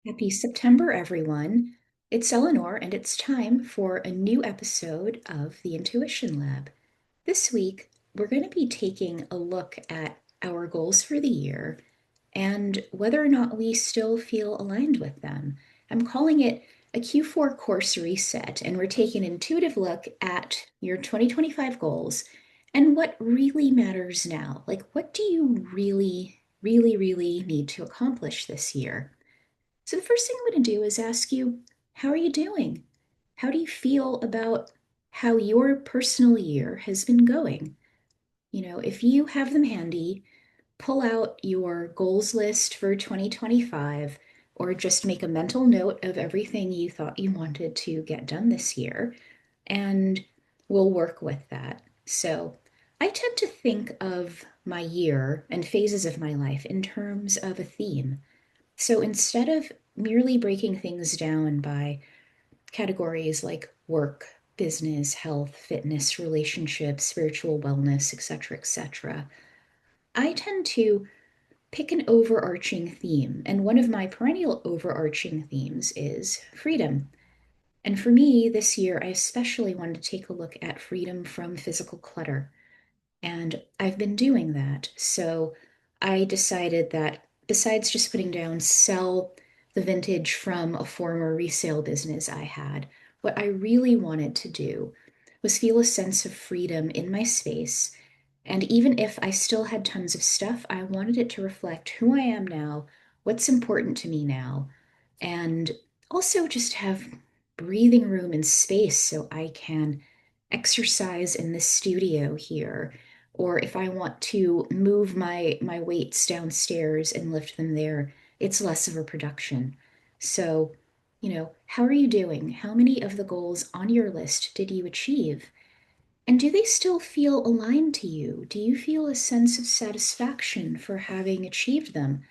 Happy September, everyone. It's Eleanor, and it's time for a new episode of the Intuition Lab. This week, we're going to be taking a look at our goals for the year and whether or not we still feel aligned with them. I'm calling it a Q4 course reset, and we're taking an intuitive look at your 2025 goals and what really matters now. Like, what do you really need to accomplish this year? So, the first thing I'm going to do is ask you, how are you doing? How do you feel about how your personal year has been going? If you have them handy, pull out your goals list for 2025 or just make a mental note of everything you thought you wanted to get done this year, and we'll work with that. So, I tend to think of my year and phases of my life in terms of a theme. So instead of merely breaking things down by categories like work, business, health, fitness, relationships, spiritual wellness, etc., I tend to pick an overarching theme. And one of my perennial overarching themes is freedom. And for me, this year, I especially wanted to take a look at freedom from physical clutter. And I've been doing that. So I decided that besides just putting down sell the vintage from a former resale business I had, what I really wanted to do was feel a sense of freedom in my space. And even if I still had tons of stuff, I wanted it to reflect who I am now, what's important to me now, and also just have breathing room and space so I can exercise in the studio here, or if I want to move my weights downstairs and lift them there, it's less of a production. So, how are you doing? How many of the goals on your list did you achieve? And do they still feel aligned to you? Do you feel a sense of satisfaction for having achieved them?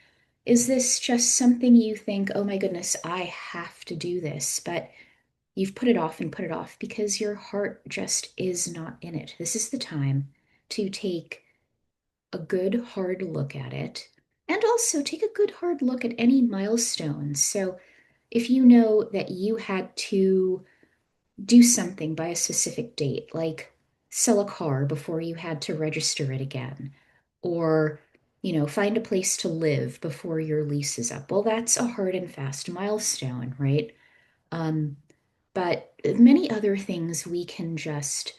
Is this just something you think, oh my goodness, I have to do this, but you've put it off and put it off because your heart just is not in it? This is the time to take a good hard look at it, and also take a good hard look at any milestones. So if you know that you had to do something by a specific date, like sell a car before you had to register it again, or find a place to live before your lease is up. Well, that's a hard and fast milestone, right? Um, but many other things we can just,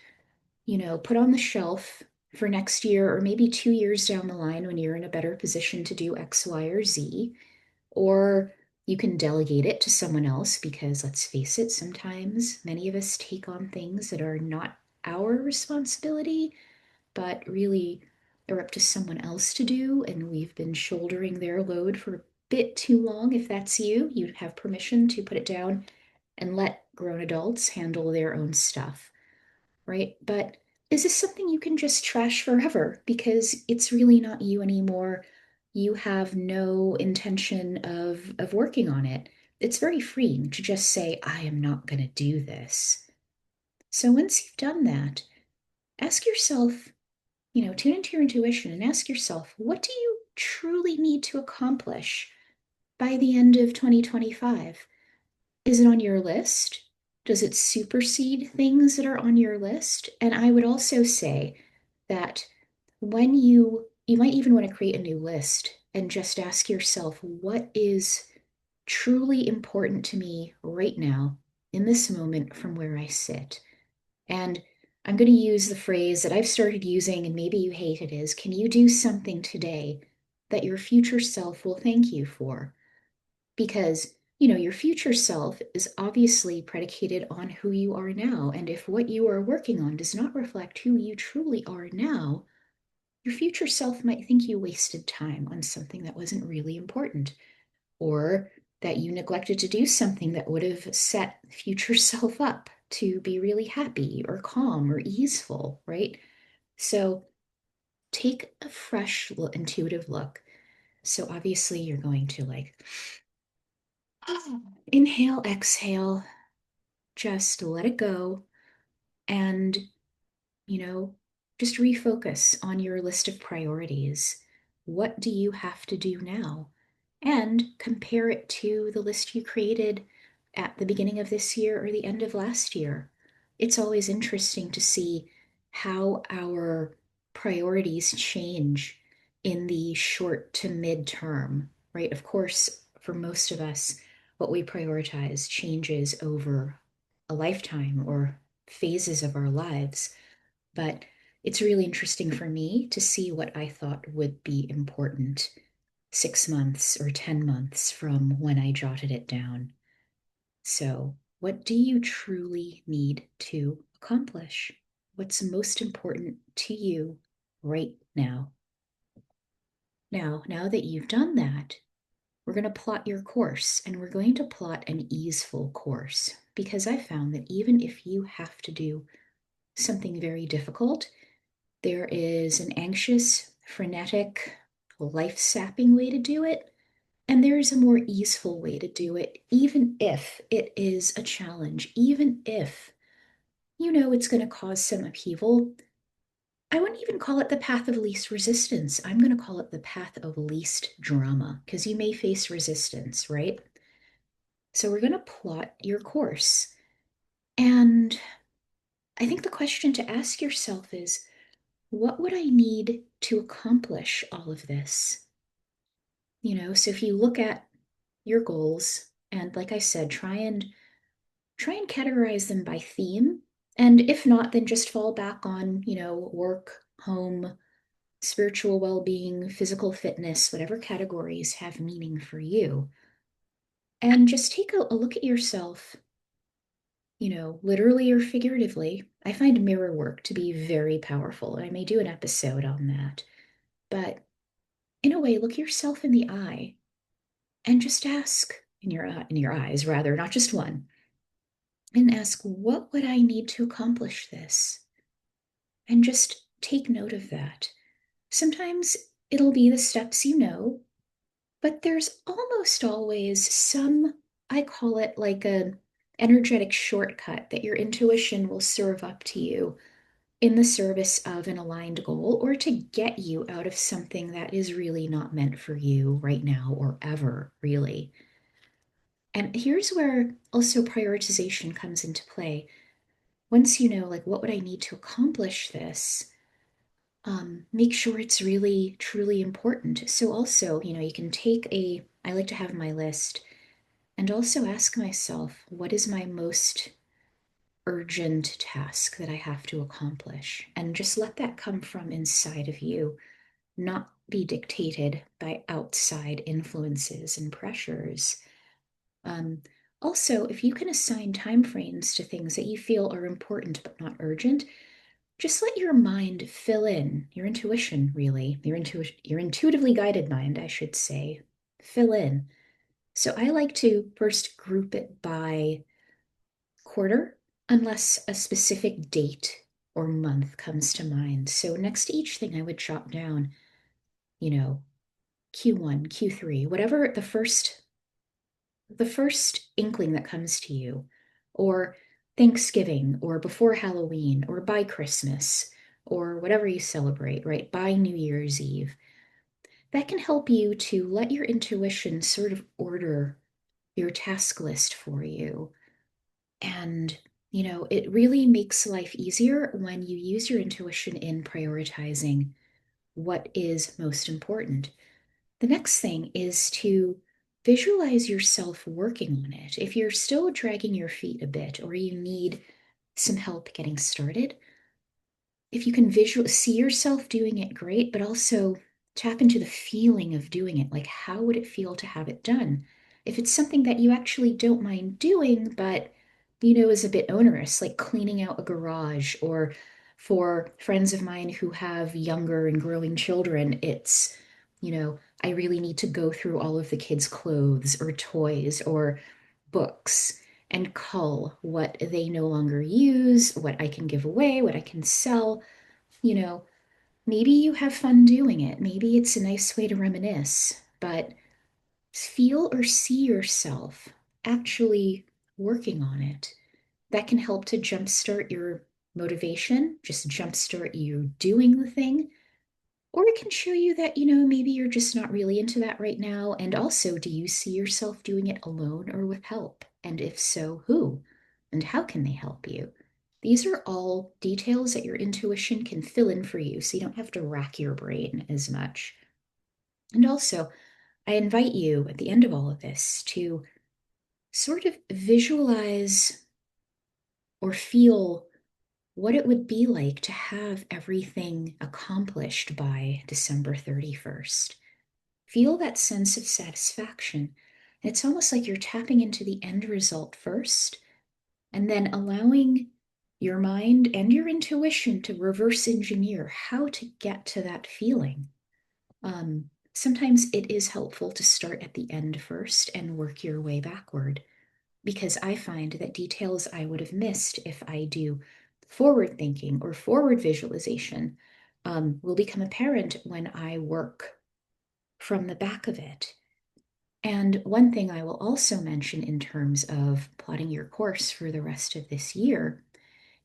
put on the shelf for next year or maybe 2 years down the line when you're in a better position to do X, Y, or Z. Or you can delegate it to someone else because let's face it, sometimes many of us take on things that are not our responsibility, but really are up to someone else to do. And we've been shouldering their load for a bit too long. If that's you, you'd have permission to put it down and let grown adults handle their own stuff, right? But is this something you can just trash forever because it's really not you anymore? You have no intention of working on it. It's very freeing to just say, I am not going to do this. So once you've done that, ask yourself, tune into your intuition and ask yourself, what do you truly need to accomplish by the end of 2025? Is it on your list? Does it supersede things that are on your list? And I would also say that when you might even want to create a new list and just ask yourself, what is truly important to me right now in this moment from where I sit? And I'm going to use the phrase that I've started using, and maybe you hate it, is, can you do something today that your future self will thank you for? Because your future self is obviously predicated on who you are now, and if what you are working on does not reflect who you truly are now, your future self might think you wasted time on something that wasn't really important, or that you neglected to do something that would have set future self up to be really happy or calm or easeful, right? So take a fresh intuitive look. So obviously you're going to inhale, exhale, just let it go, and, you know, just refocus on your list of priorities. What do you have to do now? and compare it to the list you created at the beginning of this year or the end of last year. It's always interesting to see how our priorities change in the short to mid term, right? Of course, for most of us, what we prioritize changes over a lifetime or phases of our lives. But it's really interesting for me to see what I thought would be important 6 months or 10 months from when I jotted it down. So, what do you truly need to accomplish? What's most important to you right now? Now that you've done that, we're going to plot your course, and we're going to plot an easeful course, because I found that even if you have to do something very difficult, there is an anxious, frenetic, life sapping way to do it. And there's a more easeful way to do it, even if it is a challenge, even if you know it's going to cause some upheaval. I wouldn't even call it the path of least resistance. I'm going to call it the path of least drama, because you may face resistance, right? So we're going to plot your course. And I think the question to ask yourself is, what would I need to accomplish all of this? So if you look at your goals, and like I said, try and categorize them by theme. And if not, then just fall back on, work, home, spiritual well being, physical fitness, whatever categories have meaning for you. And just take a look at yourself, literally or figuratively. I find mirror work to be very powerful. I may do an episode on that. But in a way, look yourself in the eye and just ask in your eyes, rather, not just one, and ask, what would I need to accomplish this? And just take note of that. Sometimes it'll be the steps you know, but there's almost always some, I call it like a energetic shortcut that your intuition will serve up to you in the service of an aligned goal, or to get you out of something that is really not meant for you right now or ever, really. And here's where also prioritization comes into play. Once you know, like, what would I need to accomplish this? Make sure it's really, truly important. So, also, you can I like to have my list and also ask myself, what is my most urgent task that I have to accomplish? And just let that come from inside of you, not be dictated by outside influences and pressures. Um, Also, if you can assign time frames to things that you feel are important but not urgent, just let your mind fill in, your intuition, really, your intuitively guided mind, I should say, fill in. So I like to first group it by quarter, unless a specific date or month comes to mind. So next to each thing, I would jot down, you know, Q1, Q3, whatever the first inkling that comes to you, or Thanksgiving, or before Halloween, or by Christmas, or whatever you celebrate, right? By New Year's Eve. That can help you to let your intuition sort of order your task list for you. And, it really makes life easier when you use your intuition in prioritizing what is most important. The next thing is to visualize yourself working on it. If you're still dragging your feet a bit, or you need some help getting started, if you can see yourself doing it, great, but also tap into the feeling of doing it. Like, how would it feel to have it done? If it's something that you actually don't mind doing, but is a bit onerous, like cleaning out a garage, or for friends of mine who have younger and growing children, it's, I really need to go through all of the kids' clothes or toys or books and cull what they no longer use, what I can give away, what I can sell. you know, Maybe you have fun doing it. Maybe it's a nice way to reminisce, but feel or see yourself actually working on it. That can help to jumpstart your motivation, just jumpstart you doing the thing. Or it can show you that, maybe you're just not really into that right now. And also, do you see yourself doing it alone or with help? And if so, who? And how can they help you? These are all details that your intuition can fill in for you so you don't have to rack your brain as much. And also, I invite you at the end of all of this to sort of visualize or feel what it would be like to have everything accomplished by December 31st. Feel that sense of satisfaction. It's almost like you're tapping into the end result first and then allowing your mind and your intuition to reverse engineer how to get to that feeling. Sometimes it is helpful to start at the end first and work your way backward, because I find that details I would have missed if I do forward thinking or forward visualization will become apparent when I work from the back of it. And one thing I will also mention in terms of plotting your course for the rest of this year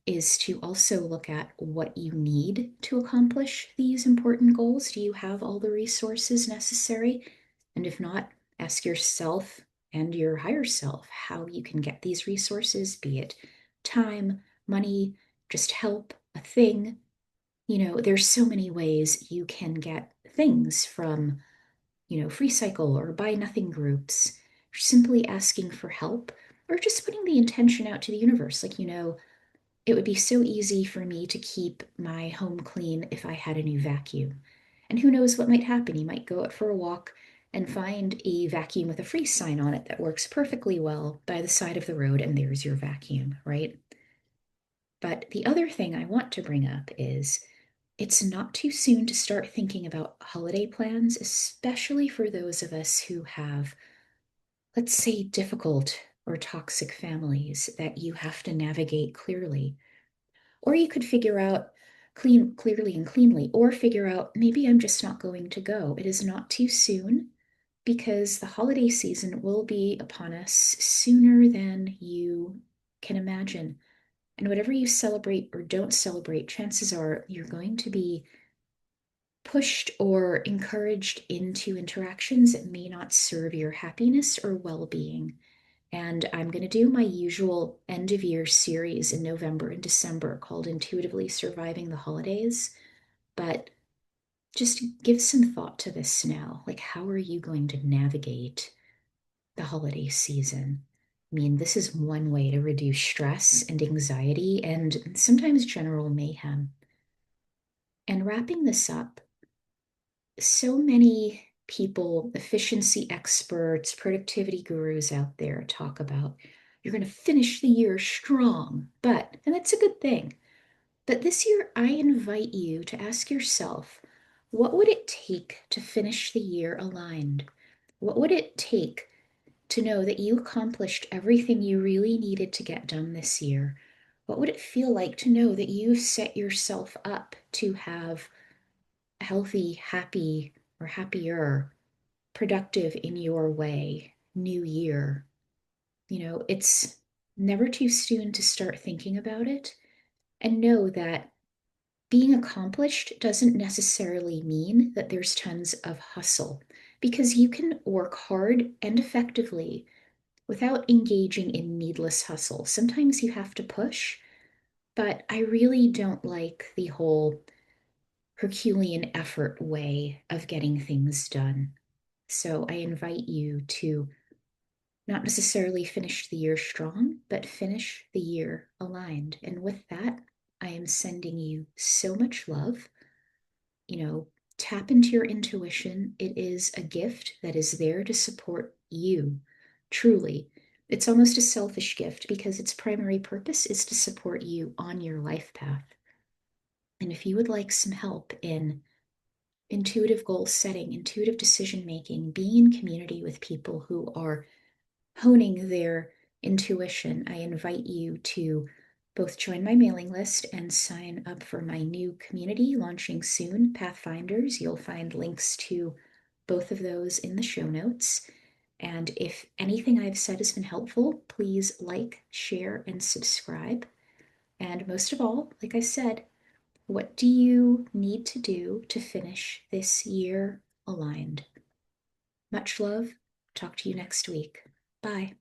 is to also look at what you need to accomplish these important goals. Do you have all the resources necessary? And if not, ask yourself and your higher self how you can get these resources, be it time, money, just help, a thing. There's so many ways you can get things from, free cycle or buy nothing groups, simply asking for help, or just putting the intention out to the universe. Like, it would be so easy for me to keep my home clean if I had a new vacuum. And who knows what might happen? You might go out for a walk and find a vacuum with a free sign on it that works perfectly well by the side of the road, and there's your vacuum, right? But the other thing I want to bring up is it's not too soon to start thinking about holiday plans, especially for those of us who have, let's say, difficult or toxic families that you have to navigate clearly. Or you could figure out clearly and cleanly, or figure out maybe I'm just not going to go. It is not too soon because the holiday season will be upon us sooner than you can imagine. And whatever you celebrate or don't celebrate, chances are you're going to be pushed or encouraged into interactions that may not serve your happiness or well being. And I'm going to do my usual end of year series in November and December called Intuitively Surviving the Holidays. But just give some thought to this now. Like, how are you going to navigate the holiday season? I mean, this is one way to reduce stress and anxiety and sometimes general mayhem. And wrapping this up, so many people, efficiency experts, productivity gurus out there talk about you're going to finish the year strong, and that's a good thing. But this year, I invite you to ask yourself, what would it take to finish the year aligned? What would it take to know that you accomplished everything you really needed to get done this year? What would it feel like to know that you've set yourself up to have healthy, happy, or happier, productive in your way new year? It's never too soon to start thinking about it, and know that being accomplished doesn't necessarily mean that there's tons of hustle, because you can work hard and effectively without engaging in needless hustle. Sometimes you have to push, but I really don't like the whole Herculean effort way of getting things done. So I invite you to not necessarily finish the year strong, but finish the year aligned. And with that, I am sending you so much love. You know, tap into your intuition. It is a gift that is there to support you, truly. It's almost a selfish gift because its primary purpose is to support you on your life path. And if you would like some help in intuitive goal setting, intuitive decision making, being in community with people who are honing their intuition, I invite you to both join my mailing list and sign up for my new community launching soon, Pathfinders. You'll find links to both of those in the show notes. And if anything I've said has been helpful, please like, share, and subscribe. And most of all, like I said, What do you need to do to finish this year aligned? Much love. Talk to you next week. Bye.